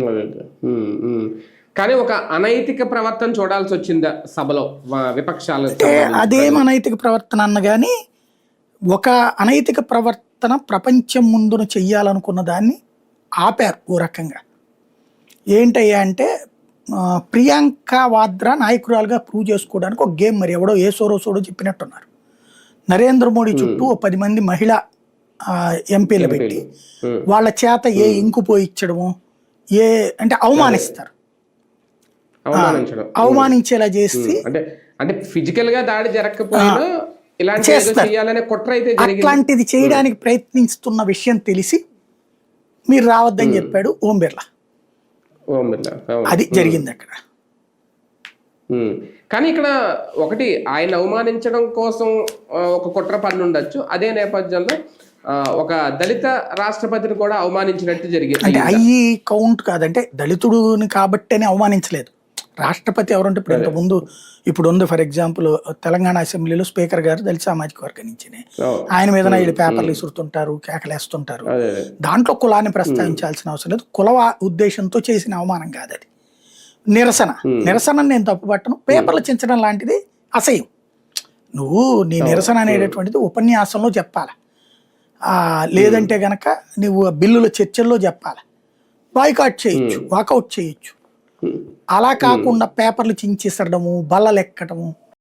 అదే. కానీ ఒక అనైతిక ప్రవర్తన చూడాల్సి వచ్చిందా సభలో విపక్షాలకు అంటే సంబంధించి అదేం ప్రజలు? అనైతిక ప్రవర్తన అన్న కానీ ఒక అనైతిక ప్రవర్తన ప్రపంచం ముందున చెయ్యాలనుకున్న దాన్ని ఆపారు ఓ రకంగా. ఏంటయ్యా అంటే ప్రియాంక వాద్రా నాయకురాలుగా ప్రూవ్ చేసుకోవడానికి ఒక గేమ్, మరి ఎవడో ఏ సోడో చెప్పినట్టున్నారు. నరేంద్ర మోడీ చుట్టూ ఓ 10 మంది మహిళా ఎంపీలు పెట్టి వాళ్ళ చేత ఏ ఇంకు పోయించడము, ఏ అంటే అవమానిస్తారు, అవమానించడం, అవమానించేలా చేసి అంటే అంటే ఫిజికల్ గా దాడి జరగకపోయినా ఇలాంటి ఏదో చేస్తారు. చేయాలనే కుట్ర అయితే జరిగింది. అట్లాంటిది చేయడానికి ప్రయత్నిస్తున్న విషయం తెలిసి మీరు రావద్దని చెప్పాడు ఓం బిర్లా. ఓం బిర్లా, అవును. అది జరిగింది అక్కడ. కానీ ఇక్కడ ఒకటి ఆయన అవమానించడం కోసం ఒక కుట్ర పన్ను ఉండొచ్చు. అదే నేపథ్యంలో ఒక దళిత రాష్ట్రపతిని కూడా అవమానించినట్టు జరిగింది. అంటే అయ్యి కౌంట్ కాదంటే దళితుడుని కాబట్టేనే అవమానించలేదు. రాష్ట్రపతి ఎవరంటే ఇప్పుడు ఇంతకుముందు ఇప్పుడు ఉంది, ఫర్ ఎగ్జాంపుల్ తెలంగాణ అసెంబ్లీలో స్పీకర్ గారు దళిత సామాజిక వర్గం నుంచినే, ఆయన మీద వీళ్ళు పేపర్లు ఇసురుతుంటారు, కేకలేస్తుంటారు. దాంట్లో కులాన్ని ప్రస్తావించాల్సిన అవసరం లేదు. కుల ఉద్దేశంతో చేసిన అవమానం కాదు అది, నిరసన నేను తప్పుపట్టను. పేపర్లు చించడం లాంటిది అసహ్యం. నువ్వు నీ నిరసన అనేటటువంటిది ఉపన్యాసంలో చెప్పాలి, లేదంటే గనక నువ్వు బిల్లుల చర్చల్లో చెప్పాలి, బాయ్కాట్ చేయొచ్చు, వాకౌట్ చేయొచ్చు. అలా కాకుండా పేపర్లు చించేసడము, బల్లలు ఎక్కడము,